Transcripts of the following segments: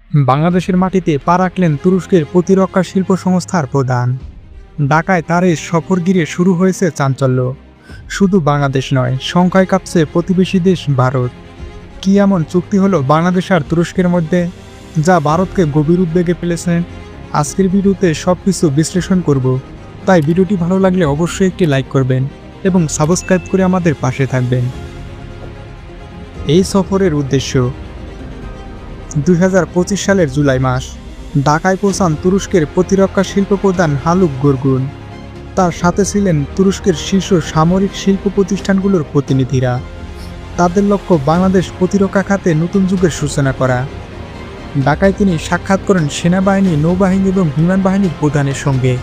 বাংলাদেশের মাটিতে পা রাখলেন তুরস্কের প্রতিরক্ষা শিল্প সংস্থার প্রধান। ঢাকায় তার এই সফর ঘিরে শুরু হয়েছে চাঞ্চল্য। শুধু বাংলাদেশ নয়, সংখ্যায় কাঁপছে প্রতিবেশী দেশ ভারত। কি এমন চুক্তি হলো বাংলাদেশ আর তুরস্কের মধ্যে, যা ভারতকে গভীর উদ্বেগে ফেলেছে? আজকের ভিডিওতে সব কিছু বিশ্লেষণ করব। তাই ভিডিওটি ভালো লাগলে অবশ্যই একটি লাইক করবেন এবং সাবস্ক্রাইব করে আমাদের পাশে থাকবেন। এই সফরের উদ্দেশ্য: 2025 সালের জুলাই মাস ঢাকায় পৌঁছান তুরস্কের প্রতিরক্ষা শিল্প প্রধান হালুক গুরগুন। তার সাথে ছিলেন তুরস্কের শীর্ষ সামরিক শিল্প প্রতিষ্ঠানগুলোর প্রতিনিধিরা। তাদের লক্ষ্য বাংলাদেশ প্রতিরক্ষা খাতে নতুন যুগের সূচনা করা। ঢাকায় তিনি সাক্ষাৎ করেন সেনাবাহিনী, নৌবাহিনী এবং বিমান বাহিনীর প্রধানের সঙ্গে।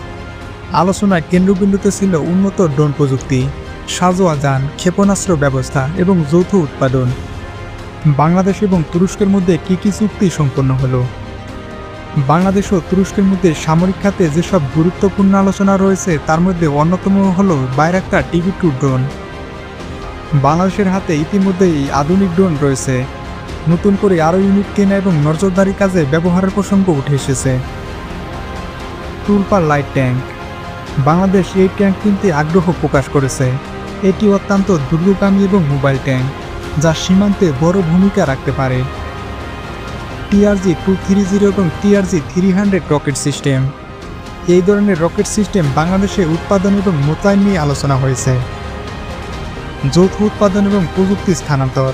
আলোচনার কেন্দ্রবিন্দুতে ছিল উন্নত ড্রোন প্রযুক্তি, সাজোয়া যান, ক্ষেপণাস্ত্র ব্যবস্থা এবং যৌথ উৎপাদন। বাংলাদেশ এবং তুরস্কের মধ্যে কী কী চুক্তি সম্পন্ন হলো? বাংলাদেশ ও তুরস্কের মধ্যে সামরিক খাতে যেসব গুরুত্বপূর্ণ আলোচনা রয়েছে তার মধ্যে অন্যতম হল বাইরাক্তার TB2 ড্রোন। বাংলাদেশের হাতে ইতিমধ্যেই আধুনিক ড্রোন রয়েছে। নতুন করে আরও ইউনিট কেনা এবং নজরদারি কাজে ব্যবহারের প্রসঙ্গ উঠে এসেছে। টুলপার লাইট ট্যাঙ্ক, বাংলাদেশ এই ট্যাঙ্ক কিনতে আগ্রহ প্রকাশ করেছে। এটি অত্যন্ত দ্রুতগামী এবং মোবাইল ট্যাঙ্ক, যা সীমান্তে বড় ভূমিকা রাখতে পারে। TRG-230 এবং TRG-300 রকেট সিস্টেম, এই ধরনের রকেট সিস্টেম বাংলাদেশে উৎপাদন এবং মোতায়েন নিয়ে আলোচনা হয়েছে। যৌথ উৎপাদন এবং প্রযুক্তি স্থানান্তর,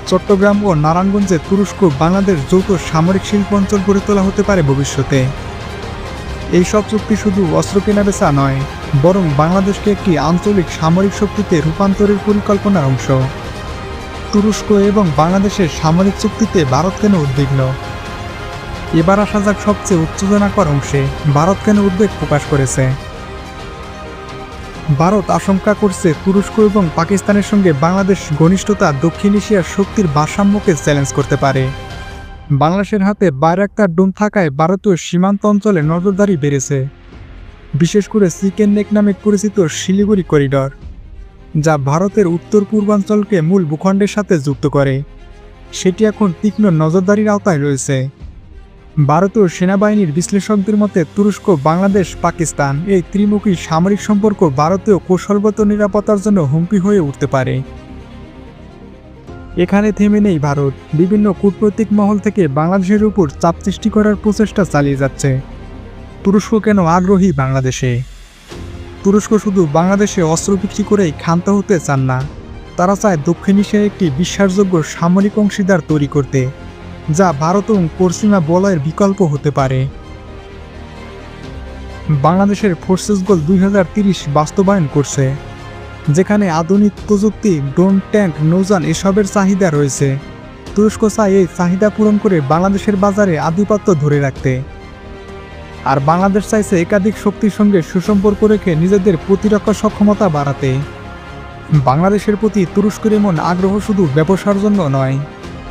চট্টগ্রাম ও নারায়ণগঞ্জে তুরস্ক বাংলাদেশ যৌথ সামরিক শিল্প অঞ্চল গড়ে তোলা হতে পারে ভবিষ্যতে। এইসব চুক্তি শুধু অস্ত্র কেনাবেচা নয়, বরং বাংলাদেশকে একটি আঞ্চলিক সামরিক শক্তিতে রূপান্তরের পরিকল্পনার অংশ। তুরস্ক এবং বাংলাদেশের সামরিক চুক্তিতে ভারত কেন উদ্বিগ্ন? এবার আসা যাক সবচেয়ে উত্তেজনাকর অংশে। ভারত কেন উদ্বেগ প্রকাশ করেছে? ভারত আশঙ্কা করছে তুরস্ক এবং পাকিস্তানের সঙ্গে বাংলাদেশ ঘনিষ্ঠতা দক্ষিণ এশিয়ার শক্তির ভারসাম্যকে চ্যালেঞ্জ করতে পারে। বাংলাদেশের হাতে বাইরাক্তার ড্রোন থাকায় ভারতীয় সীমান্ত অঞ্চলে নজরদারি বেড়েছে, বিশেষ করে চিকেন নেক নামে পরিচিত শিলিগুড়ি করিডর, যা ভারতের উত্তর পূর্বাঞ্চলকে মূল ভূখণ্ডের সাথে যুক্ত করে। সেটি এখন তীক্ষ্ণ নজরদারির আওতায় রয়েছে। ভারতীয় সেনাবাহিনীর বিশ্লেষকদের মতে তুরস্ক, বাংলাদেশ, পাকিস্তান এই ত্রিমুখী সামরিক সম্পর্ক ভারতীয় কৌশলগত নিরাপত্তার জন্য হুমকি হয়ে উঠতে পারে। এখানে থেমে নেই ভারত। বিভিন্ন কূটনৈতিক মহল থেকে বাংলাদেশের উপর চাপ সৃষ্টি করার প্রচেষ্টা চালিয়ে যাচ্ছে। তুরস্ক কেন আগ্রহী বাংলাদেশে? তুরস্ক শুধু বাংলাদেশে অস্ত্র বিক্রি করেই ক্ষান্ত হতে চান না। তারা চায় দক্ষিণ এশিয়ায় একটি বিশ্বাসযোগ্য সামরিক অংশীদার তৈরি করতে, যা ভারত এবং পশ্চিমা বলয়ের বিকল্প হতে পারে। বাংলাদেশের ফোর্সেস গোল 2030 বাস্তবায়ন করছে, যেখানে আধুনিক প্রযুক্তি, ড্রোন, ট্যাঙ্ক, নৌযান এসবের চাহিদা রয়েছে। তুরস্ক চায় এই চাহিদা পূরণ করে বাংলাদেশের বাজারে আধিপত্য ধরে রাখতে। আর বাংলাদেশ চাইছে একাধিক শক্তির সঙ্গে সুসম্পর্ক রেখে নিজেদের প্রতিরক্ষা সক্ষমতা বাড়াতে। বাংলাদেশের প্রতি তুরস্কের এমন আগ্রহ শুধু ব্যবসার জন্য নয়,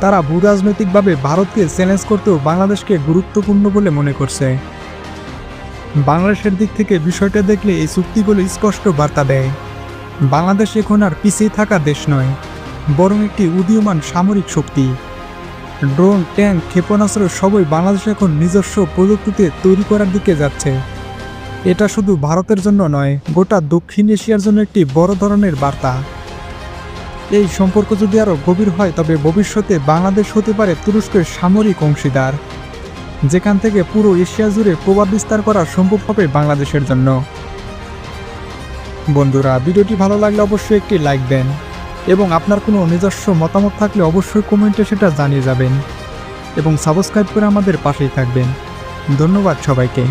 তারা ভূরাজনৈতিকভাবে ভারতকে চ্যালেঞ্জ করতেও বাংলাদেশকে গুরুত্বপূর্ণ বলে মনে করছে। বাংলাদেশের দিক থেকে বিষয়টা দেখলে এই চুক্তিগুলো স্পষ্ট বার্তা দেয়, বাংলাদেশ এখন আর পিছিয়ে থাকা দেশ নয়, বরং একটি উদীয়মান সামরিক শক্তি। ড্রোন, ট্যাঙ্ক, ক্ষেপণাস্ত্র সবই বাংলাদেশ এখন নিজস্ব প্রযুক্তিতে তৈরি করার দিকে যাচ্ছে। এটা শুধু ভারতের জন্য নয়, গোটা দক্ষিণ এশিয়ার জন্য একটি বড় ধরনের বার্তা। এই সম্পর্ক যদি আরও গভীর হয়, তবে ভবিষ্যতে বাংলাদেশ হতে পারে তুরস্কের সামরিক অংশীদার, যেখান থেকে পুরো এশিয়া জুড়ে প্রভাব বিস্তার করা সম্ভব হবে বাংলাদেশের জন্য। বন্ধুরা, ভিডিওটি ভালো লাগলে অবশ্যই একটি লাইক দেন এবং আপনার কোনো নিজস্ব মতামত থাকলে অবশ্যই কমেন্টে সেটা জানিয়ে যাবেন এবং সাবস্ক্রাইব করে আমাদের পাশেই থাকবেন। ধন্যবাদ সবাইকে।